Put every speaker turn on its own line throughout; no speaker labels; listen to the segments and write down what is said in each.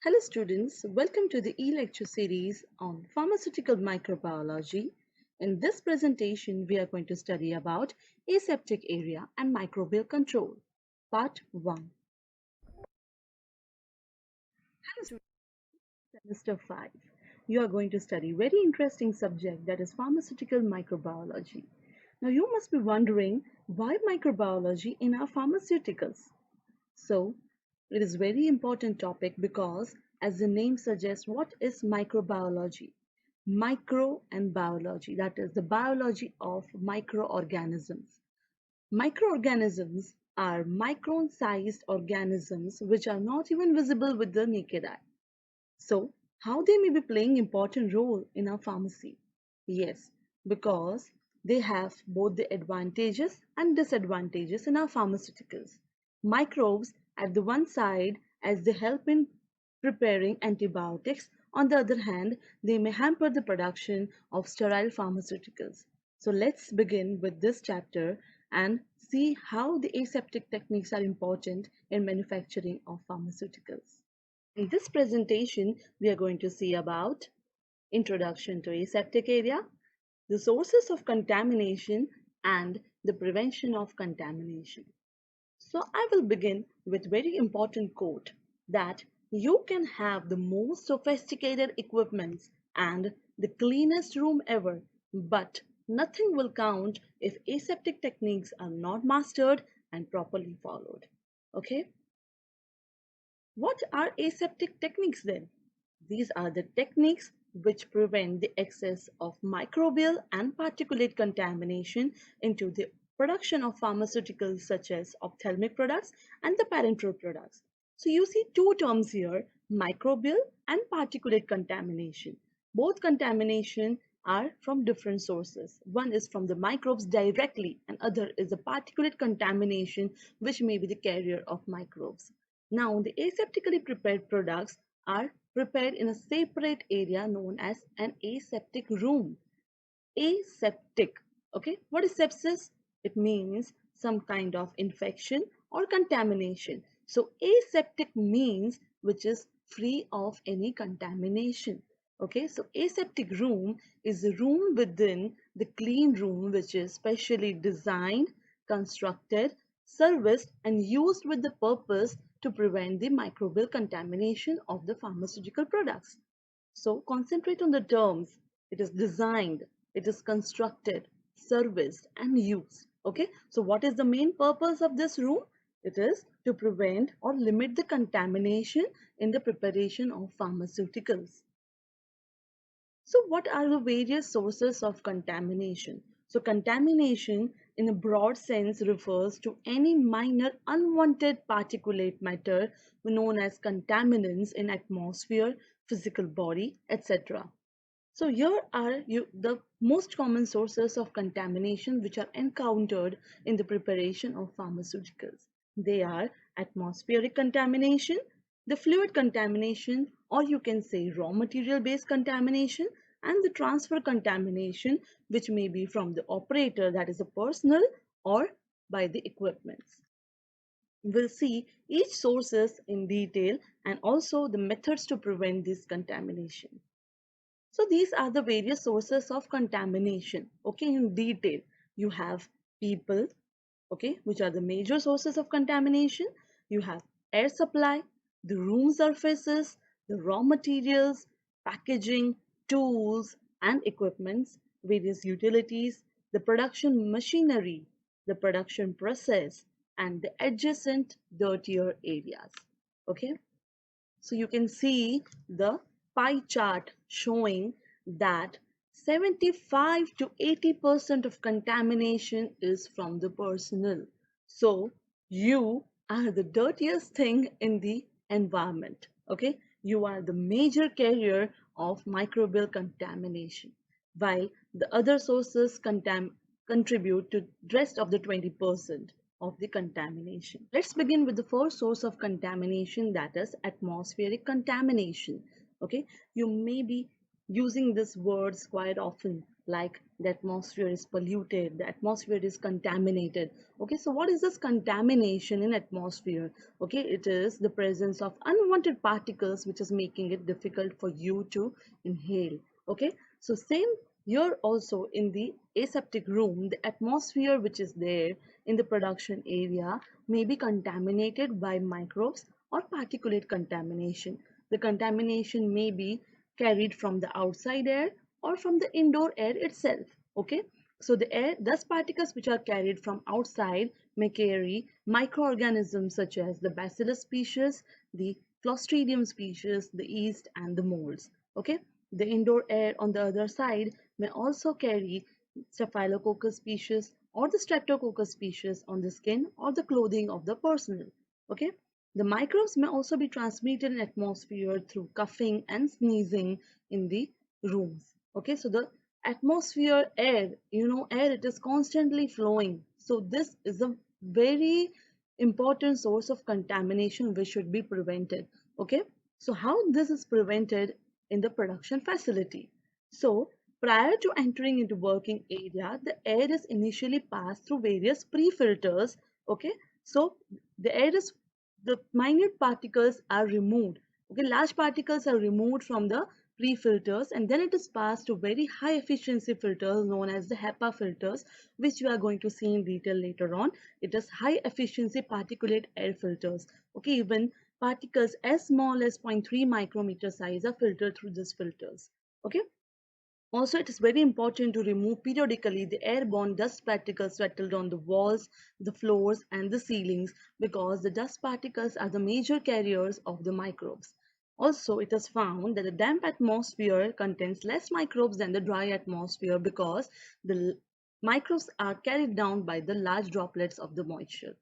Hello students, welcome to the e-lecture series on pharmaceutical microbiology. In this presentation, we are going to study about aseptic area and microbial control, part 1. Hello students, semester 5. You are going to study very interesting subject that is pharmaceutical microbiology. Now you must be wondering why microbiology in our pharmaceuticals? So, it is very important topic because as the name suggests, what is microbiology? Micro and biology, that is the biology of microorganisms. Microorganisms are micron-sized organisms which are not even visible with the naked eye. So, how they may be playing important role in our pharmacy? Yes, because they have both the advantages and disadvantages in our pharmaceuticals. Microbes at the one side as they help in preparing antibiotics. On the other hand, they may hamper the production of sterile pharmaceuticals. So let's begin with this chapter and see how the aseptic techniques are important in manufacturing of pharmaceuticals. In this presentation, we are going to see about introduction to aseptic area, the sources of contamination, and the prevention of contamination. So I will begin with very important quote that you can have the most sophisticated equipments and the cleanest room ever, but nothing will count if aseptic techniques are not mastered and properly followed. Okay? What are aseptic techniques then? These are the techniques which prevent the excess of microbial and particulate contamination into the production of pharmaceuticals such as ophthalmic products and the parenteral products. So you see two terms here, microbial and particulate contamination. Both contamination are from different sources. One is from the microbes directly and other is the particulate contamination which may be the carrier of microbes. Now the aseptically prepared products are prepared in a separate area known as an aseptic room. Aseptic. Okay, what is sepsis? It means some kind of infection or contamination. So aseptic means which is free of any contamination. Okay, so aseptic room is a room within the clean room which is specially designed, constructed, serviced and used with the purpose to prevent the microbial contamination of the pharmaceutical products. So concentrate on the terms. It is designed, it is constructed, serviced and used. Okay. So what is the main purpose of this room? It is to prevent or limit the contamination in the preparation of pharmaceuticals. So what are the various sources of contamination? So contamination in a broad sense refers to any minor unwanted particulate matter known as contaminants in atmosphere, physical body, etc. So here are the most common sources of contamination which are encountered in the preparation of pharmaceuticals. They are atmospheric contamination, the fluid contamination, or you can say raw material based contamination, and the transfer contamination which may be from the operator, that is the personnel, or by the equipments. We'll see each sources in detail and also the methods to prevent this contamination. So these are the various sources of contamination. Okay, in detail, you have people, okay, which are the major sources of contamination. You have air supply, the room surfaces, the raw materials, packaging, tools and equipments, various utilities, the production machinery, the production process, and the adjacent dirtier areas. Okay. So you can see the pie chart showing that 75 to 80% of contamination is from the personnel. So you are the dirtiest thing in the environment. Okay, you are the major carrier of microbial contamination, while the other sources contribute to rest of the 20% of the contamination. Let's begin with the first source of contamination, that is atmospheric contamination. Okay, you may be using these words quite often. like the atmosphere is polluted, the atmosphere is contaminated. Okay, so what is this contamination in atmosphere? Okay, it is the presence of unwanted particles which is making it difficult for you to inhale. Okay, so same here also in the aseptic room, the atmosphere which is there in the production area may be contaminated by microbes or particulate contamination. The contamination may be carried from the outside air or from the indoor air itself. Okay, so the air dust particles which are carried from outside may carry microorganisms such as the bacillus species, the clostridium species, the yeast, and the molds. Okay, the indoor air on the other side may also carry staphylococcus species or the streptococcus species on the skin or the clothing of the personnel. Okay, the microbes may also be transmitted in atmosphere through coughing and sneezing in the rooms. Okay, so the atmosphere air, air, it is constantly flowing. So this is a very important source of contamination which should be prevented. Okay, so how this is prevented in the production facility? So prior to entering into working area, the air is initially passed through various pre-filters. Okay, so the air is, the minute particles are removed. Okay, large particles are removed from the pre-filters and then it is passed to very high efficiency filters known as the HEPA filters, which we are going to see in detail later on. It is high efficiency particulate air filters. Okay, even particles as small as 0.3 micrometer size are filtered through these filters. Okay, also, it is very important to remove periodically the airborne dust particles settled on the walls, the floors, and the ceilings because the dust particles are the major carriers of the microbes. Also, it is found that the damp atmosphere contains less microbes than the dry atmosphere because the microbes are carried down by the large droplets of the moisture.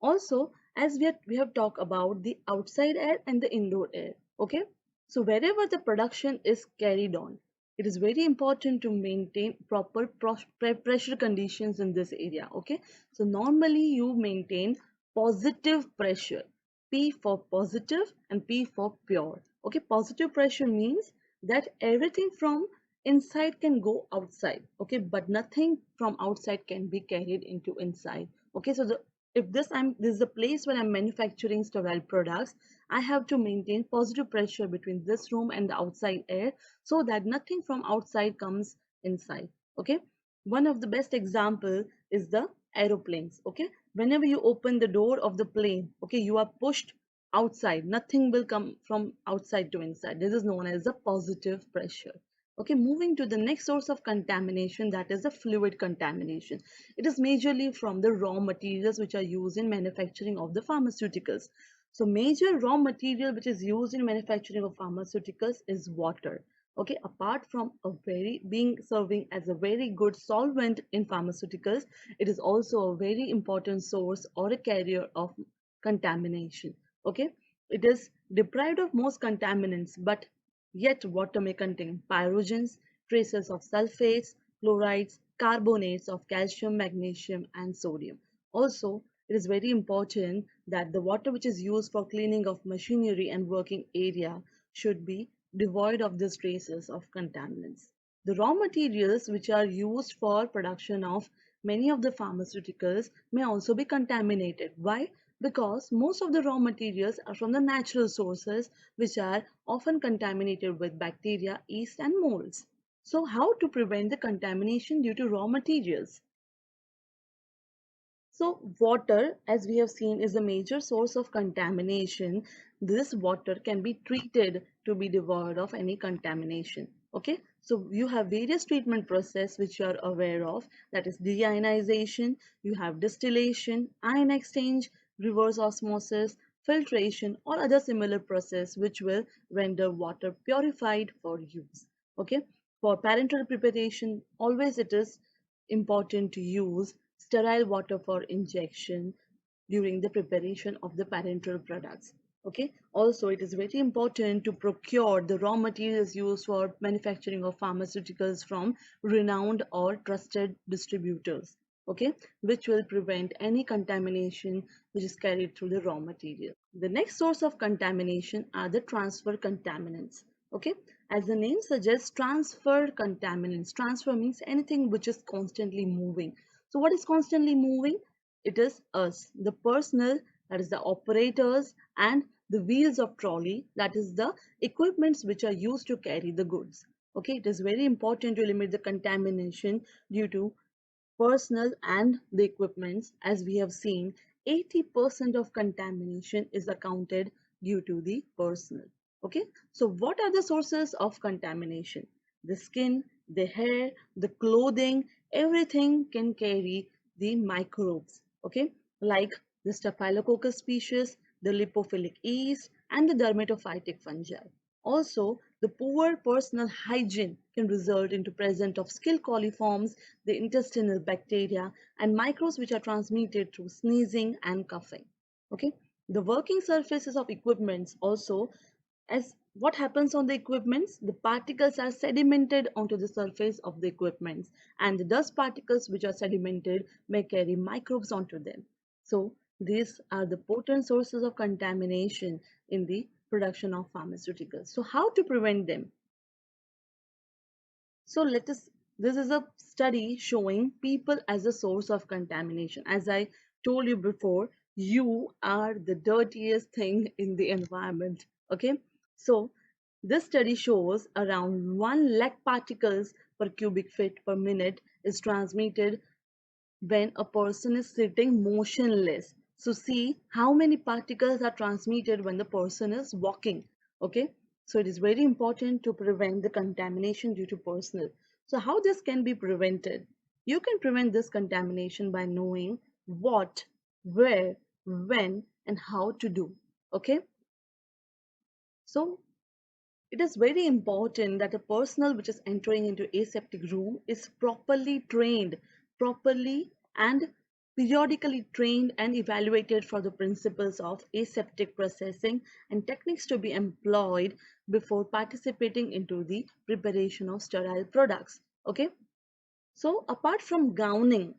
Also, as we have talked about the outside air and the indoor air. Okay, so wherever the production is carried on, it is very important to maintain proper pressure conditions in this area. Okay, so normally you maintain positive pressure, P for positive and P for pure. Okay, positive pressure means that everything from inside can go outside. Okay, but nothing from outside can be carried into inside. Okay, so if this is a place where I'm manufacturing sterile products, I have to maintain positive pressure between this room and the outside air so that nothing from outside comes inside. Okay, one of the best example is the aeroplanes. Okay, whenever you open the door of the plane, okay, you are pushed outside, nothing will come from outside to inside. This is known as the positive pressure. Okay, moving to the next source of contamination, that is the fluid contamination. It is majorly from the raw materials which are used in manufacturing of the pharmaceuticals. So major raw material which is used in manufacturing of pharmaceuticals is water. Okay, apart from a very being serving as a very good solvent in pharmaceuticals, it is also a very important source or a carrier of contamination. Okay, it is deprived of most contaminants, but yet water may contain pyrogens, traces of sulfates, chlorides, carbonates of calcium, magnesium, and sodium. Also, it is very important that the water which is used for cleaning of machinery and working area should be devoid of these traces of contaminants. The raw materials which are used for production of many of the pharmaceuticals may also be contaminated. Why? Because most of the raw materials are from the natural sources which are often contaminated with bacteria, yeast, and molds. So how to prevent the contamination due to raw materials? So water, as we have seen, is a major source of contamination. This water can be treated to be devoid of any contamination. Okay, so you have various treatment process which you are aware of. That is deionization, you have distillation, ion exchange, reverse osmosis, filtration, or other similar process which will render water purified for use. Okay, for parenteral preparation, always it is important to use sterile water for injection during the preparation of the parenteral products. Okay, also it is very important to procure the raw materials used for manufacturing of pharmaceuticals from renowned or trusted distributors. Okay, which will prevent any contamination which is carried through the raw material. The next source of contamination are the transfer contaminants. Okay, As the name suggests, transfer contaminants. Transfer means anything which is constantly moving. So what is constantly moving? It is us, the personnel, that is the operators, and the wheels of trolley, that is the equipments which are used to carry the goods. Okay, it is very important to limit the contamination due to personnel and the equipments. As we have seen, 80% of contamination is accounted due to the personnel. Okay, so what are the sources of contamination? The skin, the hair, the clothing, everything can carry the microbes. Okay, like the staphylococcus species, the lipophilic yeast, and the dermatophytic fungi. Also, the poor personal hygiene can result into presence of skill coliforms, the intestinal bacteria, and microbes which are transmitted through sneezing and coughing. Okay, the working surfaces of equipments also, as what happens on the equipments, the particles are sedimented onto the surface of the equipments, and the dust particles which are sedimented may carry microbes onto them. So these are the potent sources of contamination in the production of pharmaceuticals. So how to prevent them? So this is a study showing people as a source of contamination. As I told you before, you are the dirtiest thing in the environment. Okay. So this study shows around 1 lakh particles per cubic feet per minute is transmitted when a person is sitting motionless. So see how many particles are transmitted when the person is walking. Okay, so it is very important to prevent the contamination due to personal. So how this can be prevented? You can prevent this contamination by knowing what, where, when, and how to do. Okay, so it is very important that the personnel which is entering into aseptic room is properly and periodically trained and evaluated for the principles of aseptic processing and techniques to be employed before participating into the preparation of sterile products. Okay. So apart from gowning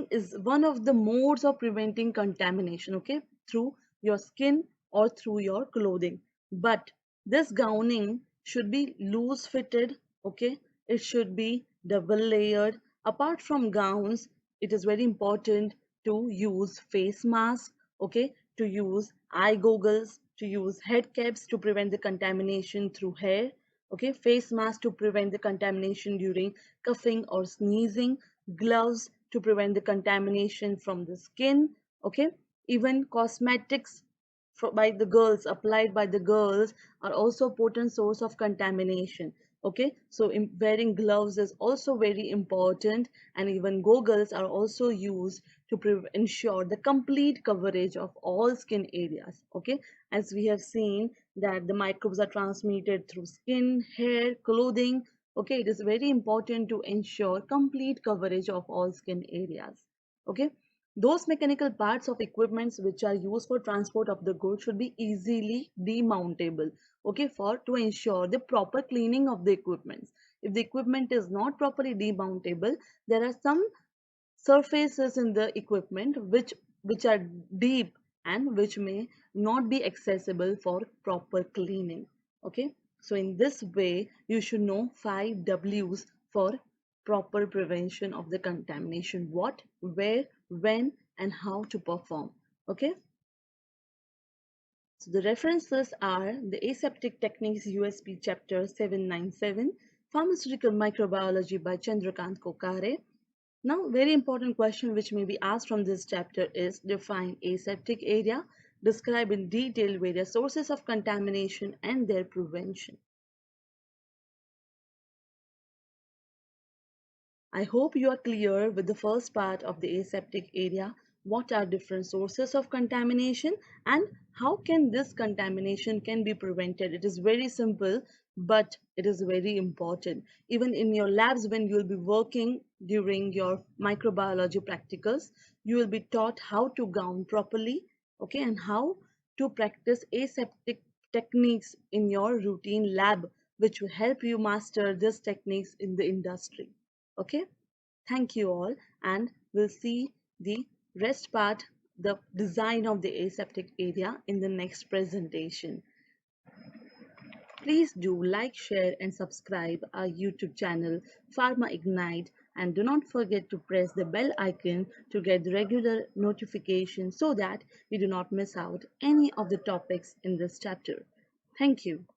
is one of the modes of preventing contamination, okay, through your skin or through your clothing. But this gowning should be loose fitted, okay, it should be double layered. Apart from gowns, it is very important to use face mask, okay, to use eye goggles, to use head caps to prevent the contamination through hair, okay, face mask to prevent the contamination during coughing or sneezing, gloves to prevent the contamination from the skin, okay, even cosmetics by the girls, applied by the girls, are also potent source of contamination. Okay, so wearing gloves is also very important, and even goggles are also used to ensure the complete coverage of all skin areas. Okay, as we have seen that the microbes are transmitted through skin, hair, clothing. Okay, it is very important to ensure complete coverage of all skin areas. Okay, those mechanical parts of equipments which are used for transport of the goods should be easily demountable. Okay, for to ensure the proper cleaning of the equipments. If the equipment is not properly demountable, there are some surfaces in the equipment which are deep and which may not be accessible for proper cleaning. Okay, so in this way you should know 5 W's for proper prevention of the contamination: what, where, when, and how to perform. Okay, so the references are the Aseptic Techniques USP chapter 797, Pharmaceutical Microbiology by Chandrakant Kokare. Now, very important question which may be asked from this chapter is: define aseptic area, describe in detail various sources of contamination and their prevention. I hope you are clear with the first part of the aseptic area. What are different sources of contamination and how can this contamination can be prevented? It is very simple, but it is very important. Even in your labs, when you will be working during your microbiology practicals, you will be taught how to gown properly, okay, and how to practice aseptic techniques in your routine lab, which will help you master these techniques in the industry. Okay, thank you all, and we'll see the rest part, the design of the aseptic area, in the next presentation. Please do like, share, and subscribe our YouTube channel, Pharma Ignite, and do not forget to press the bell icon to get the regular notifications so that you do not miss out any of the topics in this chapter. Thank you.